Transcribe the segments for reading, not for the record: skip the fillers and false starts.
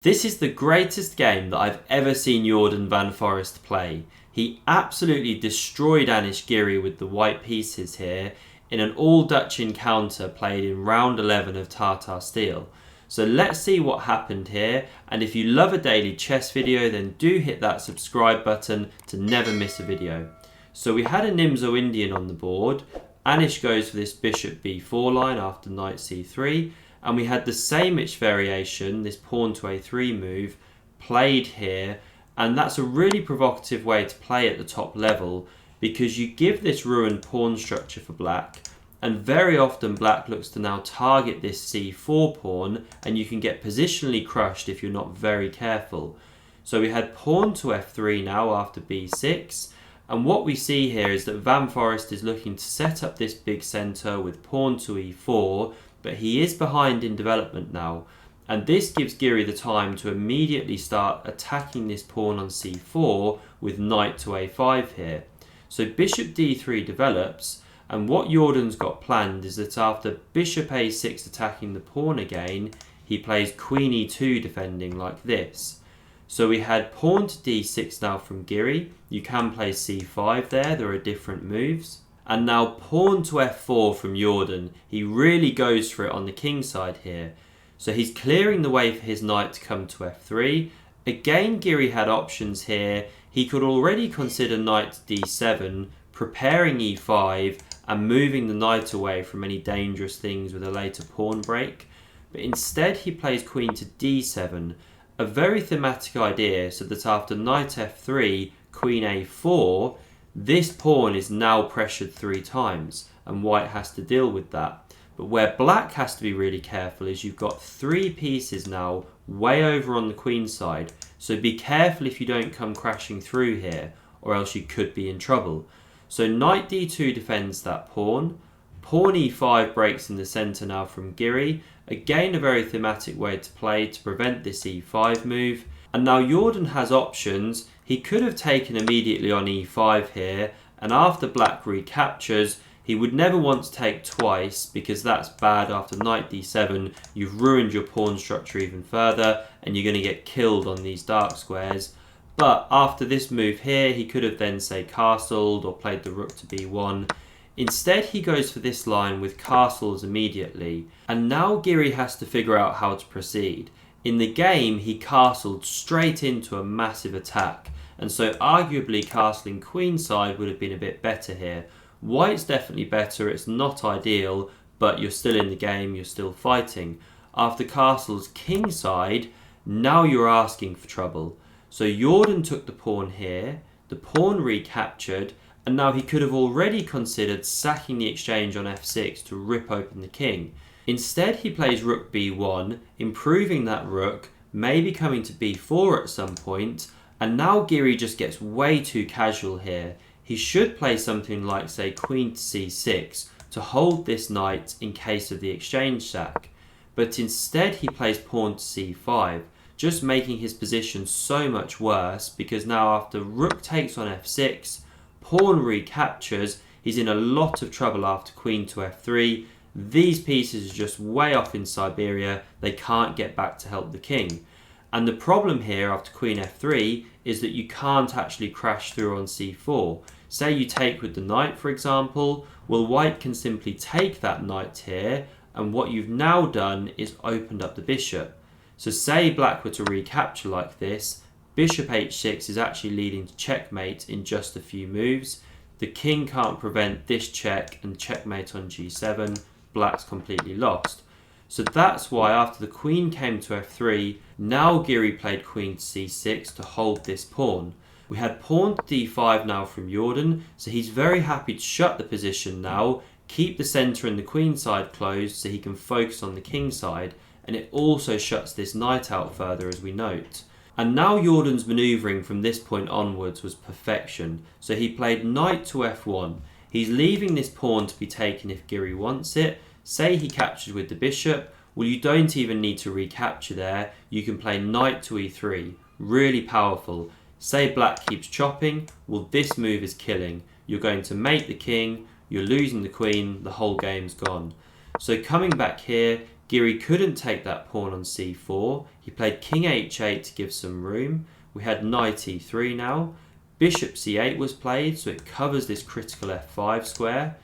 This is the greatest game that I've ever seen Jorden van Foreest play. He absolutely destroyed Anish Giri with the white pieces here in an all-Dutch encounter played in round 11 of Tata Steel. So let's see what happened here, and if you love a daily chess video then do hit that subscribe button to never miss a video. So we had a Nimzo Indian on the board. Anish goes for this bishop b4 line after knight c3, and we had the same-ish variation, this pawn to a3 move, played here, and that's a really provocative way to play at the top level because you give this ruined pawn structure for black, and very often black looks to now target this c4 pawn, and you can get positionally crushed if you're not very careful. So we had pawn to f3 now after b6, and what we see here is that Van Foreest is looking to set up this big centre with pawn to e4, but he is behind in development now, and this gives Giri the time to immediately start attacking this pawn on c4 with knight to a5 here. So bishop d3 develops, and what Jordan's got planned is that after bishop a6 attacking the pawn again, he plays queen e2 defending like this. So we had pawn to d6 now from Giri. You can play c5 there are different moves. And now pawn to f4 from Jorden. He really goes for it on the king side here. So he's clearing the way for his knight to come to f3. Again, Giri had options here. He could already consider knight to d7, preparing e5 and moving the knight away from any dangerous things with a later pawn break. But instead he plays queen to d7, a very thematic idea, so that after knight f3, queen a4, this pawn is now pressured 3 times, and white has to deal with that. But where black has to be really careful is you've got 3 pieces now way over on the queen side, so be careful if you don't come crashing through here, or else you could be in trouble. So knight d2 defends that pawn, pawn e5 breaks in the centre now from Giri, again a very thematic way to play to prevent this e5 move. And now Jorden has options. He could have taken immediately on e5 here, and after black recaptures, he would never want to take twice because that's bad. After knight d7, you've ruined your pawn structure even further and you're going to get killed on these dark squares. But after this move here, he could have then, say, castled or played the rook to b1. Instead, he goes for this line with castles immediately, and now Giri has to figure out how to proceed. In the game, he castled straight into a massive attack, and so arguably castling queenside would have been a bit better here. White's definitely better, it's not ideal, but you're still in the game, you're still fighting. After castle's kingside, now you're asking for trouble. So Jorden took the pawn here, the pawn recaptured, and now he could have already considered sacking the exchange on f6 to rip open the king. Instead, he plays rook b1, improving that rook, maybe coming to b4 at some point, and now Giri just gets way too casual here. He should play something like, say, queen to c6 to hold this knight in case of the exchange sack. But instead, he plays pawn to c5, just making his position so much worse because now after rook takes on f6, pawn recaptures, he's in a lot of trouble after queen to f3. These pieces are just way off in Siberia, they can't get back to help the king. And the problem here after queen f3 is that you can't actually crash through on c4. Say you take with the knight, for example, well, white can simply take that knight here, and what you've now done is opened up the bishop. So say black were to recapture like this, bishop h6 is actually leading to checkmate in just a few moves. The king can't prevent this check, and checkmate on g7, black's completely lost. So that's why after the queen came to f3, now Giri played queen to c6 to hold this pawn. We had pawn to d5 now from Jorden, so he's very happy to shut the position now, keep the centre and the queen side closed so he can focus on the king side, and it also shuts this knight out further as we note. And now Jordan's manoeuvring from this point onwards was perfection, so he played knight to f1. He's leaving this pawn to be taken if Giri wants it. Say he captured with the bishop, well, you don't even need to recapture there, you can play knight to e3, really powerful. Say black keeps chopping, well, this move is killing. You're going to mate the king, you're losing the queen, the whole game's gone. So coming back here, Giri couldn't take that pawn on c4. He played king h8 to give some room. We had knight e3 now. Bishop c8 was played, so it covers this critical f5 square.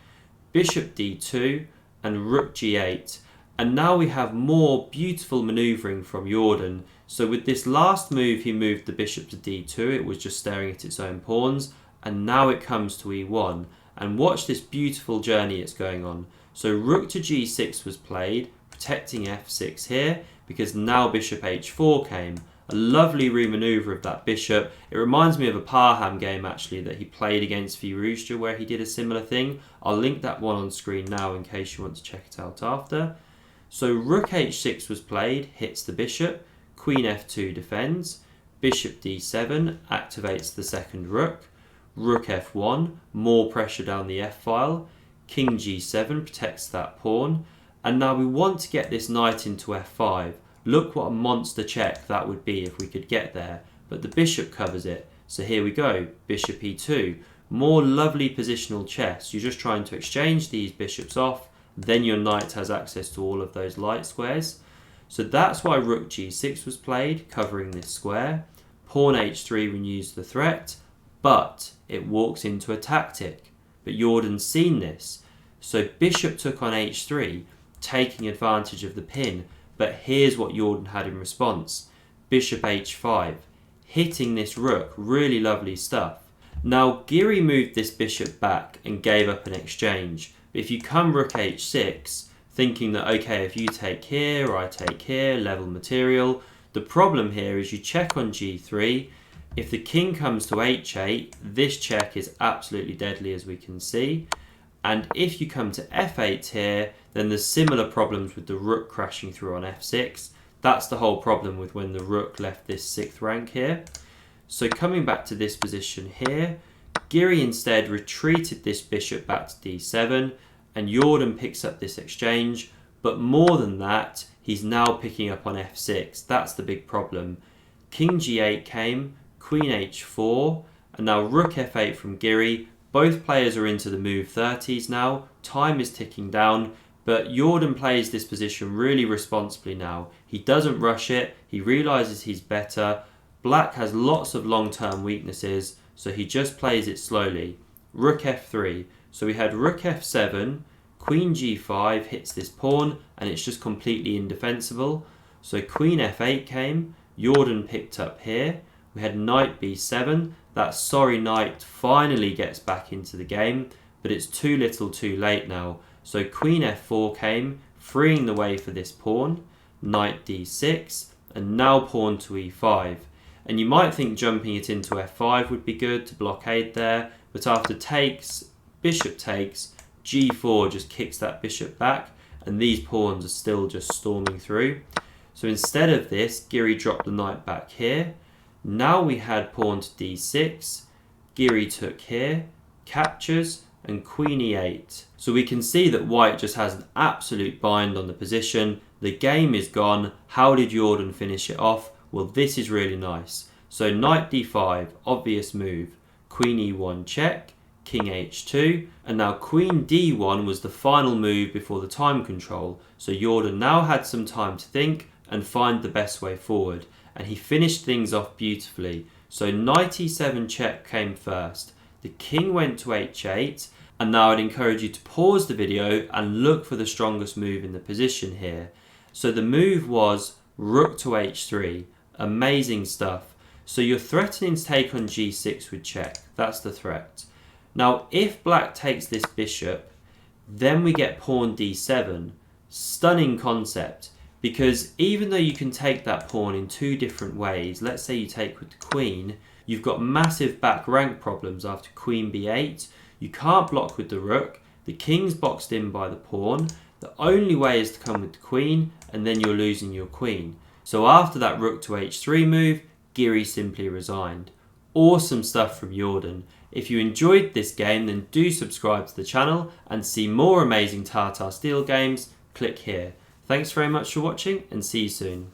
Bishop d2 and rook g8. And now we have more beautiful manoeuvring from Jorden. So with this last move, he moved the bishop to d2. It was just staring at its own pawns. And now it comes to e1. And watch this beautiful journey it's going on. So rook to g6 was played, protecting f6 here, because now bishop h4 came. A lovely remaneuver of that bishop. It reminds me of a Parham game actually that he played against Firouzja where he did a similar thing. I'll link that one on screen now in case you want to check it out after. So rook h6 was played, hits the bishop, queen f2 defends, bishop d7 activates the second rook, rook f1, more pressure down the f-file, king g7 protects that pawn, and now we want to get this knight into f5. Look what a monster check that would be if we could get there, but the bishop covers it. So here we go, bishop e2, more lovely positional chess. You're just trying to exchange these bishops off, then your knight has access to all of those light squares. So that's why rook g6 was played, covering this square. Pawn h3 renews the threat, but it walks into a tactic. But Jordan's seen this. So bishop took on h3, taking advantage of the pin. But here's what Jorden had in response. Bishop h5, hitting this rook, really lovely stuff. Now Giri moved this bishop back and gave up an exchange. But if you come rook h6, thinking that okay, if you take here or I take here, level material, the problem here is you check on g3. If the king comes to h8, this check is absolutely deadly as we can see. And if you come to f8 here, then there's similar problems with the rook crashing through on f6. That's the whole problem with when the rook left this 6th rank here. So coming back to this position here, Giri instead retreated this bishop back to d7, and Jorden picks up this exchange. But more than that, he's now picking up on f6. That's the big problem. King g8 came, queen h4, and now rook f8 from Giri. Both players are into the move 30s now. Time is ticking down, but Jorden plays this position really responsibly now. He doesn't rush it. He realizes he's better. Black has lots of long-term weaknesses, so he just plays it slowly. Rook f3. So we had rook f7, queen g5 hits this pawn, and it's just completely indefensible. So queen f8 came. Jorden picked up here. We had knight b7. That sorry knight finally gets back into the game, but it's too little too late now. So queen f4 came, freeing the way for this pawn, knight d6, and now pawn to e5. And you might think jumping it into f5 would be good to blockade there, but after takes, bishop takes, g4 just kicks that bishop back, and these pawns are still just storming through. So instead of this, Giri dropped the knight back here. Now we had pawn to d6, Giri took here, captures, and queen e8. So we can see that white just has an absolute bind on the position. The game is gone. How did Jorden finish it off? Well, this is really nice. So knight d5, obvious move. Queen e1 check, king h2, and now queen d1 was the final move before the time control. So Jorden now had some time to think and find the best way forward. And he finished things off beautifully. So knight e7 check came first. The king went to h8, and now I'd encourage you to pause the video and look for the strongest move in the position here. So the move was rook to h3. Amazing stuff. So you're threatening to take on g6 with check. That's the threat. Now if black takes this bishop, then we get pawn d7. Stunning concept. Because even though you can take that pawn in two different ways, let's say you take with the queen, you've got massive back rank problems after queen b8. You can't block with the rook, the king's boxed in by the pawn. The only way is to come with the queen, and then you're losing your queen. So after that rook to h3 move, Giri simply resigned. Awesome stuff from Jorden. If you enjoyed this game, then do subscribe to the channel and see more amazing Tata Steel games, click here. Thanks very much for watching and see you soon.